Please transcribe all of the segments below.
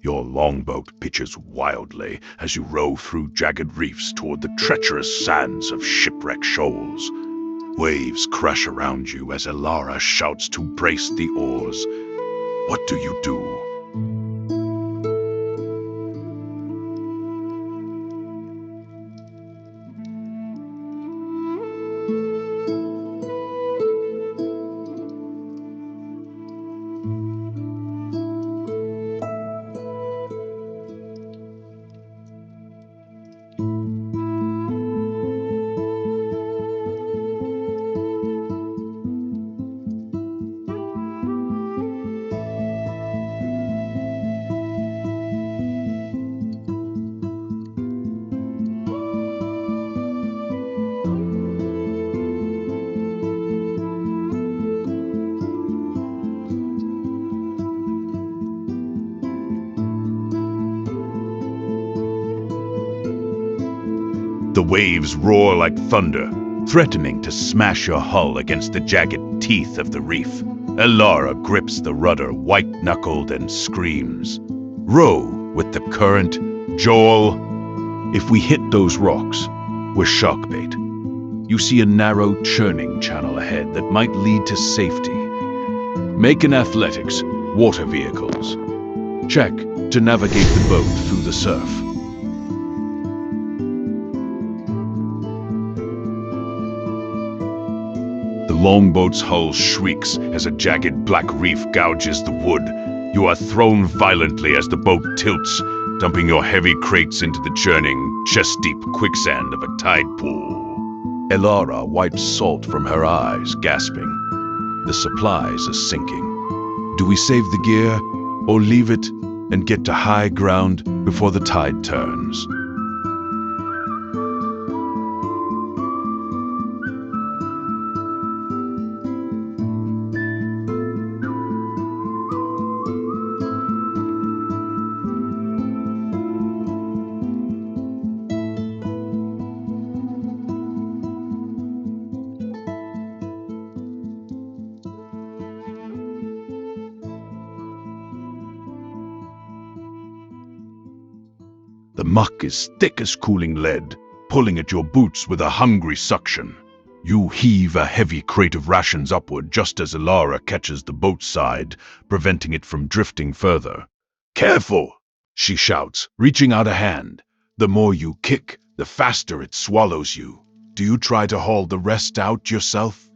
Your longboat pitches wildly as you row through jagged reefs toward the treacherous sands of Shipwreck Shoals. Waves crash around you as Elara shouts to brace the oars. What do you do? The waves roar like thunder, threatening to smash your hull against the jagged teeth of the reef. Elara grips the rudder white-knuckled and screams. Row with the current, Joel. If we hit those rocks, we're shark bait. You see a narrow churning channel ahead that might lead to safety. Make an athletics, water vehicles. Check to navigate the boat through the surf. The longboat's hull shrieks as a jagged black reef gouges the wood. You are thrown violently as the boat tilts, dumping your heavy crates into the churning, chest-deep quicksand of a tide pool. Elara wipes salt from her eyes, gasping. The supplies are sinking. Do we save the gear, or leave it and get to high ground before the tide turns? The muck is thick as cooling lead, pulling at your boots with a hungry suction. You heave a heavy crate of rations upward just as Elara catches the boat's side, preventing it from drifting further. Careful, she shouts, reaching out a hand. The more you kick, the faster it swallows you. Do you try to haul the rest out yourself?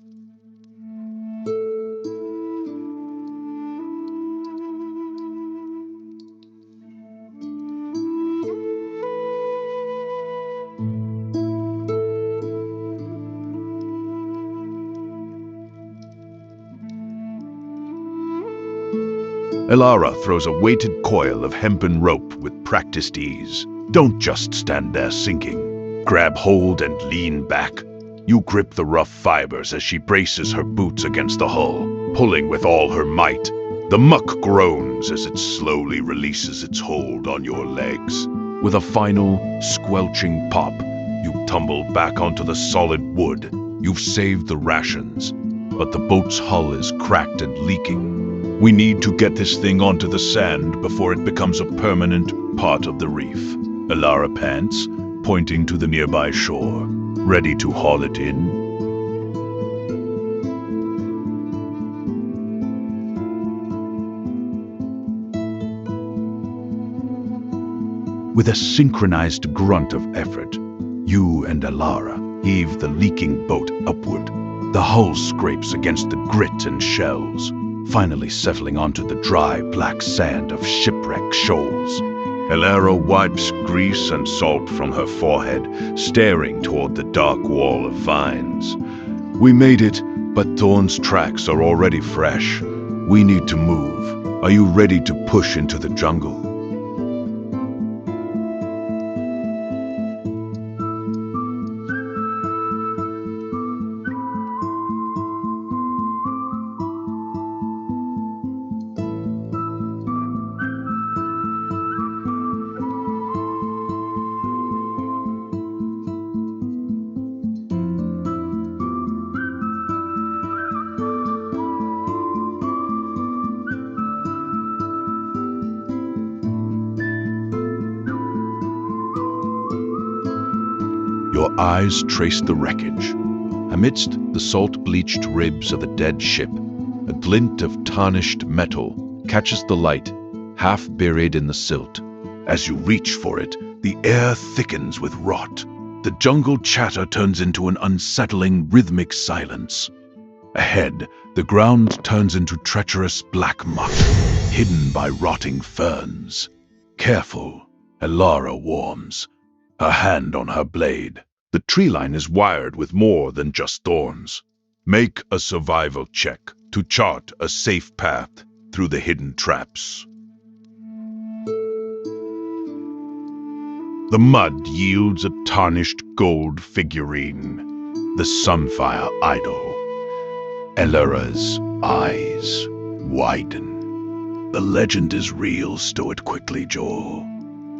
Elara throws a weighted coil of hempen rope with practiced ease. Don't just stand there sinking. Grab hold and lean back. You grip the rough fibers as she braces her boots against the hull, pulling with all her might. The muck groans as it slowly releases its hold on your legs. With a final, squelching pop, you tumble back onto the solid wood. You've saved the rations, but the boat's hull is cracked and leaking. We need to get this thing onto the sand before it becomes a permanent part of the reef. Elara pants, pointing to the nearby shore, ready to haul it in. With a synchronized grunt of effort, you and Elara heave the leaking boat upward. The hull scrapes against the grit and shells, finally settling onto the dry black sand of Shipwreck Shoals. Elara wipes grease and salt from her forehead, staring toward the dark wall of vines. We made it, but Thorn's tracks are already fresh. We need to move. Are you ready to push into the jungle? Your eyes trace the wreckage. Amidst the salt-bleached ribs of the dead ship, a glint of tarnished metal catches the light, half buried in the silt. As you reach for it, the air thickens with rot. The jungle chatter turns into an unsettling, rhythmic silence. Ahead, the ground turns into treacherous black muck, hidden by rotting ferns. Careful, Elara warns, her hand on her blade. The tree line is wired with more than just thorns. Make a survival check to chart a safe path through the hidden traps. The mud yields a tarnished gold figurine, the Sunfire idol. Elara's eyes widen. The legend is real, stow it quickly, Joel.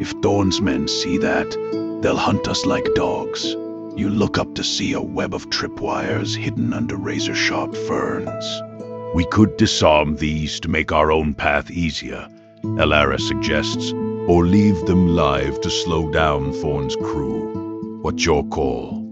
If Thorn's men see that, they'll hunt us like dogs. You look up to see a web of tripwires hidden under razor-sharp ferns. We could disarm these to make our own path easier, Elara suggests, or leave them live to slow down Thorn's crew. What's your call?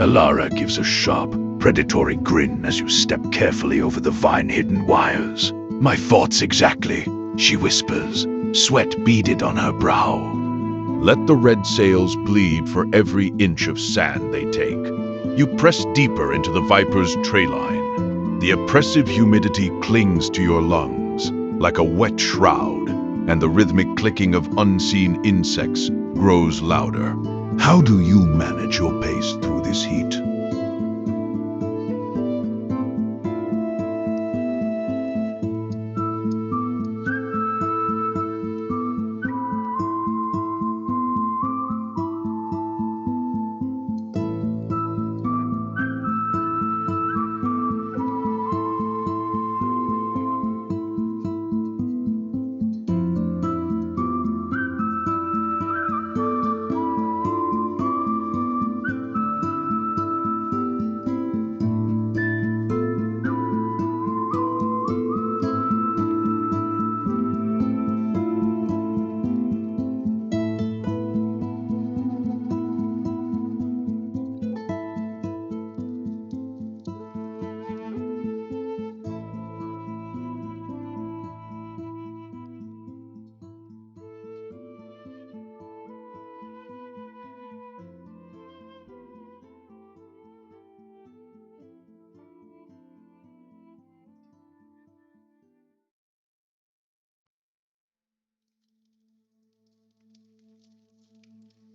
Elara gives a sharp, predatory grin as you step carefully over the vine-hidden wires. My thoughts exactly, she whispers, sweat beaded on her brow. Let the red sails bleed for every inch of sand they take. You press deeper into the Viper's tray line. The oppressive humidity clings to your lungs like a wet shroud, and the rhythmic clicking of unseen insects grows louder. How do you manage your pace through this heat?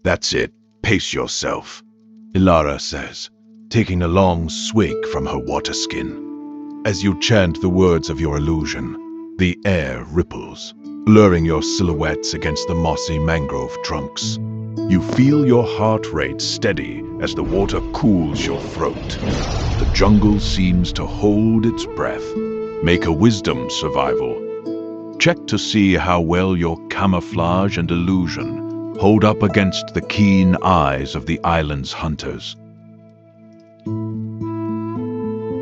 That's it. Pace yourself, Elara says, taking a long swig from her water skin. As you chant the words of your illusion, the air ripples, blurring your silhouettes against the mossy mangrove trunks. You feel your heart rate steady as the water cools your throat. The jungle seems to hold its breath. Make a wisdom survival. Check to see how well your camouflage and illusion hold up against the keen eyes of the island's hunters.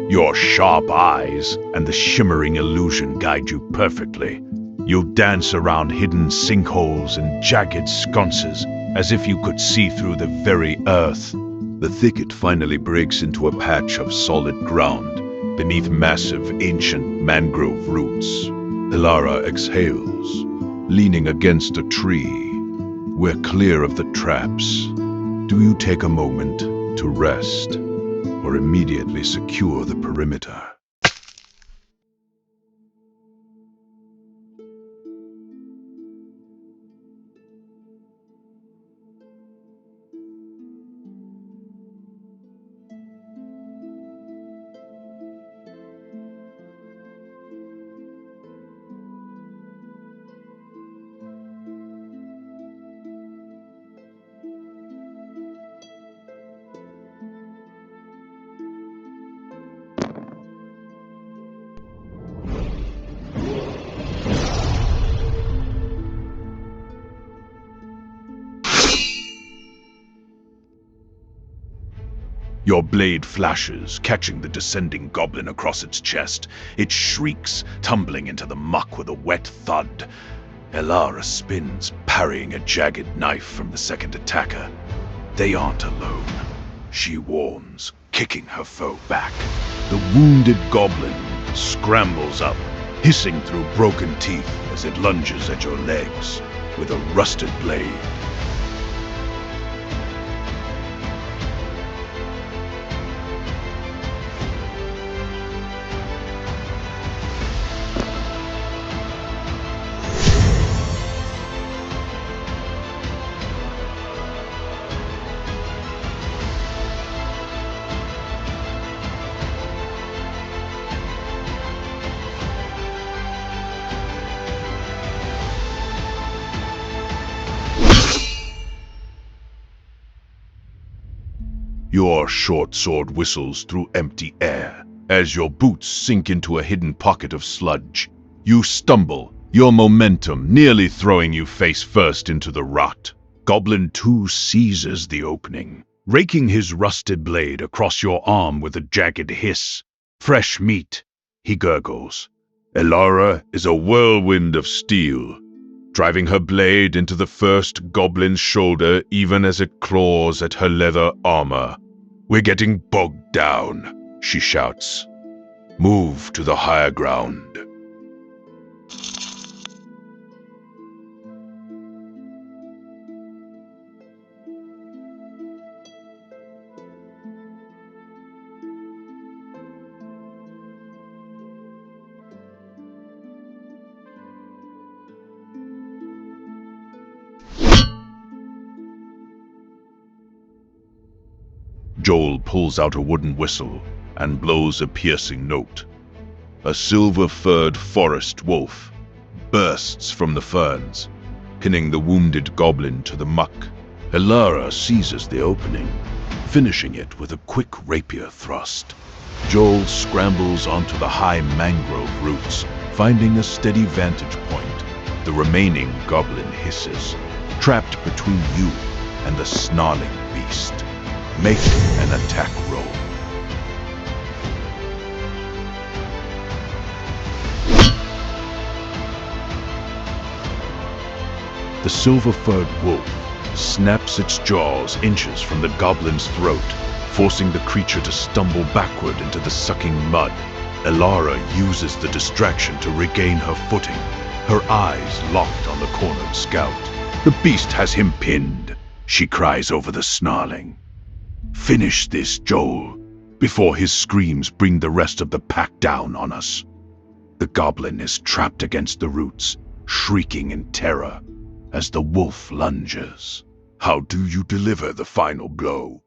Your sharp eyes and the shimmering illusion guide you perfectly. You'll dance around hidden sinkholes and jagged sconces as if you could see through the very earth. The thicket finally breaks into a patch of solid ground beneath massive ancient mangrove roots. Elara exhales, leaning against a tree. We're clear of the traps. Do you take a moment to rest, or immediately secure the perimeter? Your blade flashes, catching the descending goblin across its chest. It shrieks, tumbling into the muck with a wet thud. Elara spins, parrying a jagged knife from the second attacker. They aren't alone. She warns, kicking her foe back. The wounded goblin scrambles up, hissing through broken teeth as it lunges at your legs with a rusted blade. Your short sword whistles through empty air as your boots sink into a hidden pocket of sludge. You stumble, your momentum nearly throwing you face first into the rot. Goblin 2 seizes the opening, raking his rusted blade across your arm with a jagged hiss. Fresh meat, he gurgles. Elara is a whirlwind of steel, driving her blade into the first goblin's shoulder even as it claws at her leather armor. "We're getting bogged down," she shouts. "Move to the higher ground." Joel pulls out a wooden whistle and blows a piercing note. A silver-furred forest wolf bursts from the ferns, pinning the wounded goblin to the muck. Elara seizes the opening, finishing it with a quick rapier thrust. Joel scrambles onto the high mangrove roots, finding a steady vantage point. The remaining goblin hisses, trapped between you and the snarling beast. Make an attack roll. The silver-furred wolf snaps its jaws inches from the goblin's throat, forcing the creature to stumble backward into the sucking mud. Elara uses the distraction to regain her footing, her eyes locked on the cornered scout. "The beast has him pinned," she cries over the snarling. "Finish this, Joel, before his screams bring the rest of the pack down on us." The goblin is trapped against the roots, shrieking in terror as the wolf lunges. How do you deliver the final blow?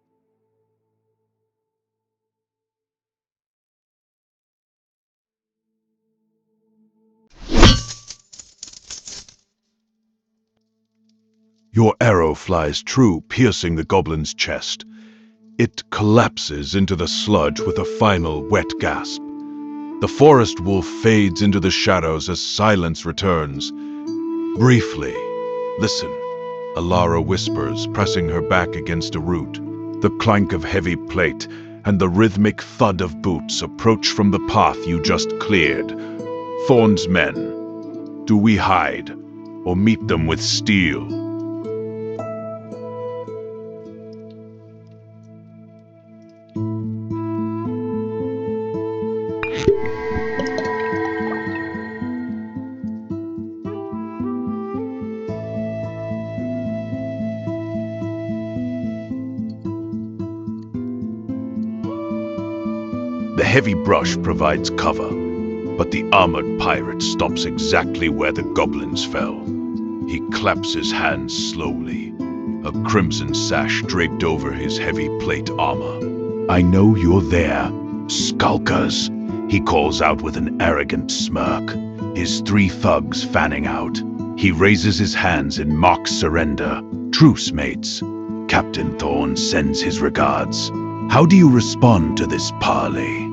Your arrow flies true, piercing the goblin's chest. It collapses into the sludge with a final wet gasp. The forest wolf fades into the shadows as silence returns. "Briefly, listen," Elara whispers, pressing her back against a root. The clank of heavy plate and the rhythmic thud of boots approach from the path you just cleared. Thorn's men. Do we hide, or meet them with steel? The heavy brush provides cover, but the armored pirate stops exactly where the goblins fell. He claps his hands slowly, a crimson sash draped over his heavy plate armor. "I know you're there, skulkers," he calls out with an arrogant smirk, his 3 thugs fanning out. He raises his hands in mock surrender. "Truce, mates. Captain Thorn sends his regards. How do you respond to this parley?"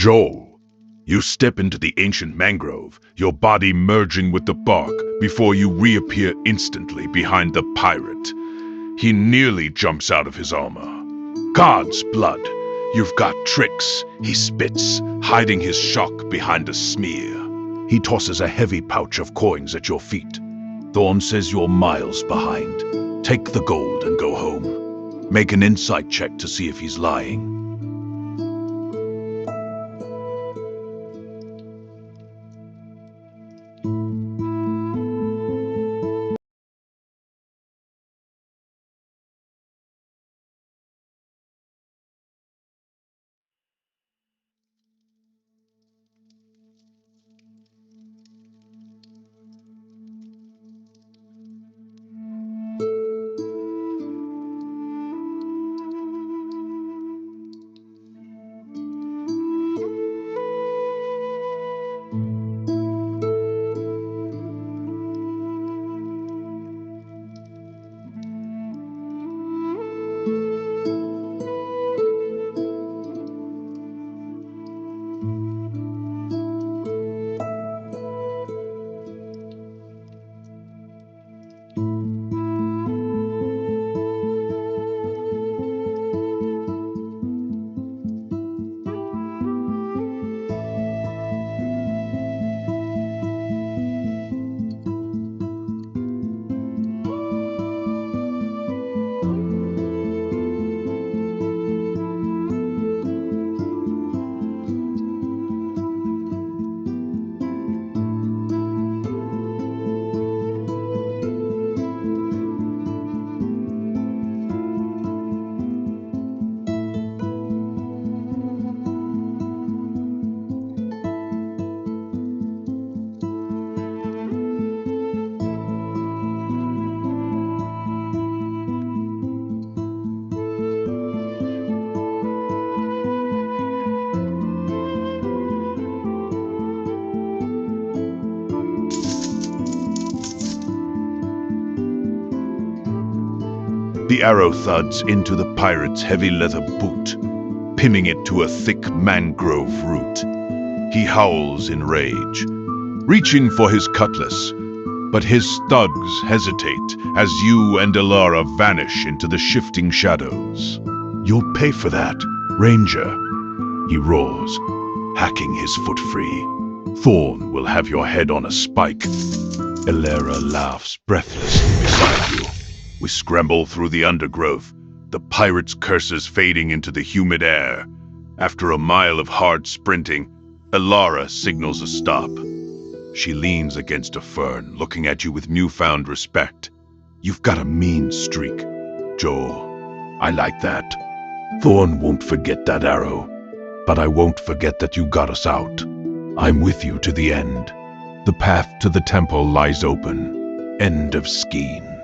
Joel, you step into the ancient mangrove, your body merging with the bark before you reappear instantly behind the pirate. He nearly jumps out of his armor. God's blood, you've got tricks, he spits, hiding his shock behind a smear. He tosses a heavy pouch of coins at your feet. Thorn says you're miles behind. Take the gold and go home. Make an insight check to see if he's lying. The arrow thuds into the pirate's heavy leather boot, pinning it to a thick mangrove root. He howls in rage, reaching for his cutlass, but his thugs hesitate as you and Elara vanish into the shifting shadows. You'll pay for that, Ranger, he roars, hacking his foot free. Thorn will have your head on a spike. Elara laughs breathlessly beside you. We scramble through the undergrowth, the pirate's curses fading into the humid air. After a mile of hard sprinting, Elara signals a stop. She leans against a fern, looking at you with newfound respect. You've got a mean streak, Joel. I like that. Thorn won't forget that arrow, but I won't forget that you got us out. I'm with you to the end. The path to the temple lies open. End of skein.